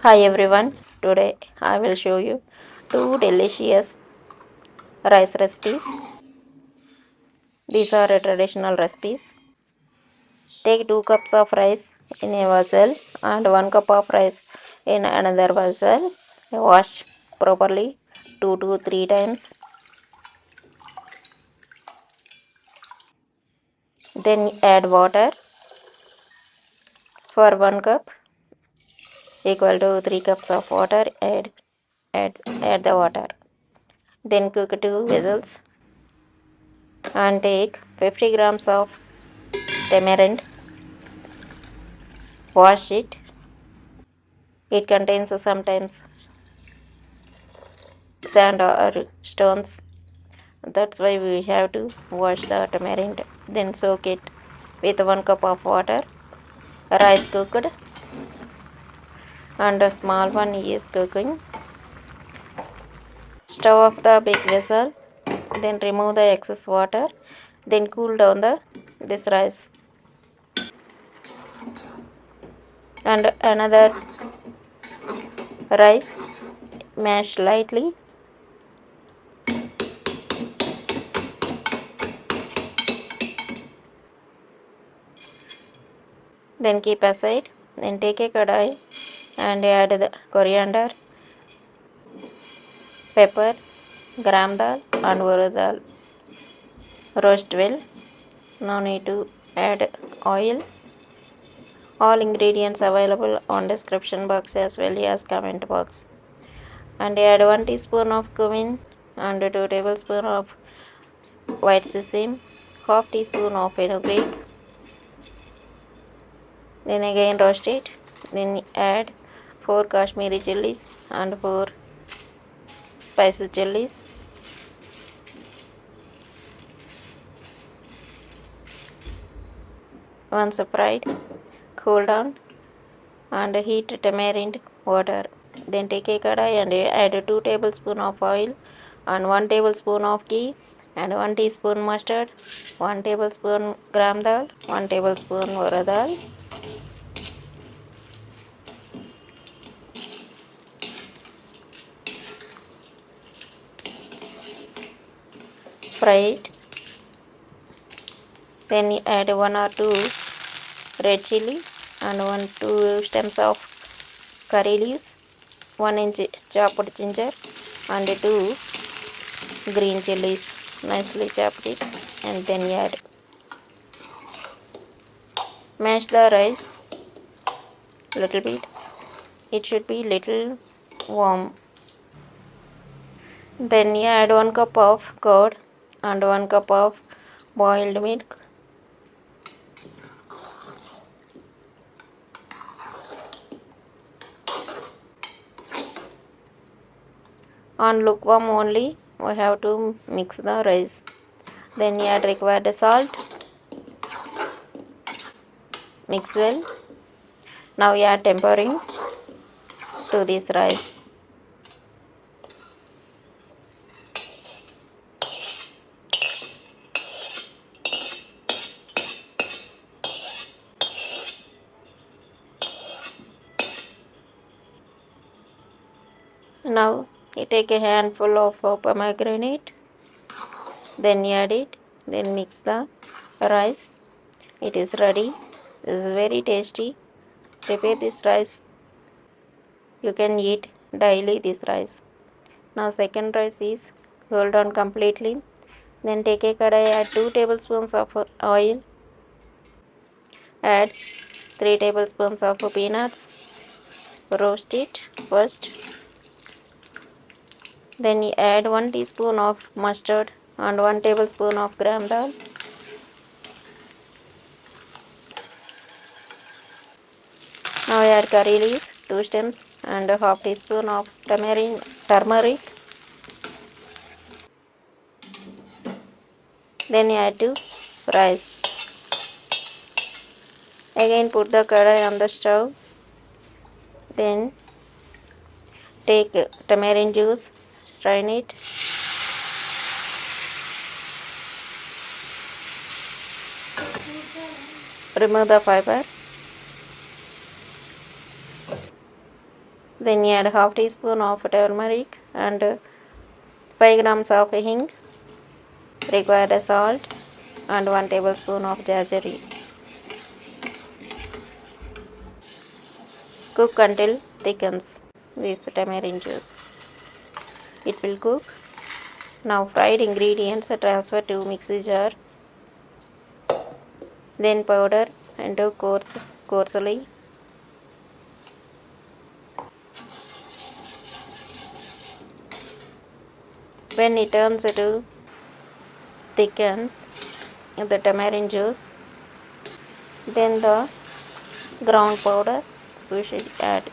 Hi everyone, today I will show you two delicious rice recipes. These are traditional recipes. Take 2 cups of rice in a vessel and 1 cup of rice in another vessel. Wash properly 2 to 3 times. Then add water for 1 cup equal to 3 cups of water. Add the water. Then cook 2 whistles and take 50 grams of tamarind. Wash it. It contains sometimes sand or stones. That's why we have to wash the tamarind. Then soak it with 1 cup of water. Rice cooked and a small one is cooking. Stir off the big vessel. Then remove the excess water. Then cool down this rice. And another rice mash lightly. Then keep aside. Then take a kadai and add the coriander, pepper, gram dal and urad dal. Roast well. No need to add oil. All ingredients available on description box as well as comment box. And add 1 teaspoon of cumin and 2 tablespoons of white sesame, half teaspoon of fenugreek. Then again roast it. Then add 4 Kashmiri chillies and 4 spicy chillies. Once fried, cool down and heat tamarind water. Then take a kadai and add 2 tablespoons of oil and 1 tablespoon of ghee and 1 teaspoon mustard, 1 tablespoon gram dal, 1 tablespoon urad dal. Fry it. Then add 1 or 2 red chilli and 2 stems of curry leaves, 1 inch chopped ginger and 2 green chilies. Nicely chopped it and then add. Mash the rice little bit. It should be little warm. Then add 1 cup of curd and 1 cup of boiled milk. On lukewarm only, we have to mix the rice. Then add required salt. Mix well. Now add tempering to this rice. Now you take a handful of pomegranate. Then add it. Then mix the rice. It is ready. This is very tasty. Prepare this rice. You can eat daily this rice. Now second rice is cooled down completely. Then take a kadai, add 2 tablespoons of oil. Add 3 tablespoons of peanuts. Roast it first. Then you add 1 teaspoon of mustard and 1 tablespoon of gram dal. Now add curry leaves, 2 stems and a half teaspoon of turmeric. Then add to rice. Again put the kadai on the stove. Then take tamarind juice, strain it. Remove the fiber. Then you add half teaspoon of turmeric and 5 grams of hing, required salt and 1 tablespoon of jaggery. Cook until thickens this tamarind juice. It will cook. Now fried ingredients transfer to mixing jar. Then powder into coarsely. When it turns to thickens the tamarind juice, then the ground powder we should add.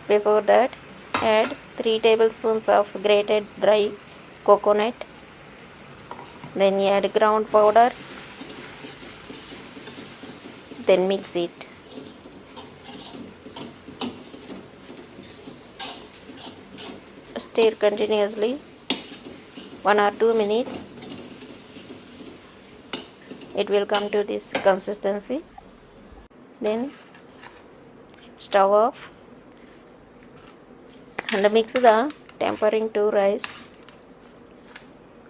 Before that, add 3 tablespoons of grated dry coconut. Then add ground powder. Then mix it. Stir continuously 1 or 2 minutes. It will come to this consistency. Then stove off and mix the tempering to rice.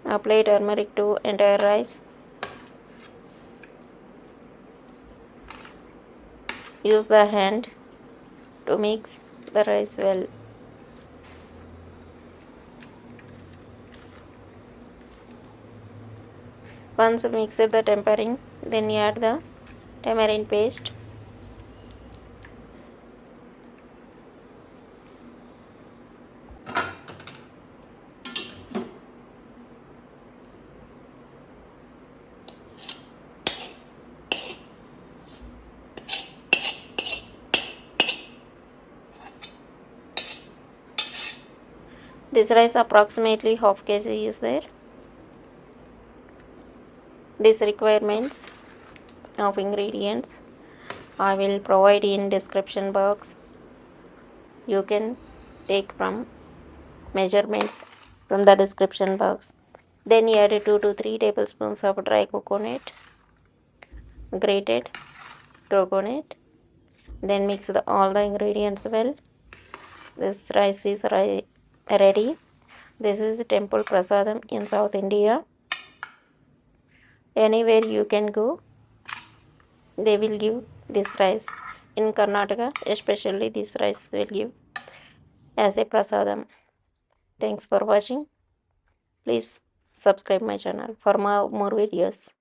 Apply turmeric to entire rice. Use the hand to mix the rice well. Once mixed the tempering, then add the tamarind paste. This rice approximately half kg is there. These requirements of ingredients I will provide in description box. You can take from measurements from the description box. Then you add 2 to 3 tablespoons of dry coconut, grated coconut. Then mix all the ingredients well. This rice is ready. This is temple prasadam in South India. Anywhere you can go, they will give this rice. In Karnataka especially, this rice will give as a prasadam. Thanks for watching. Please subscribe my channel for more videos.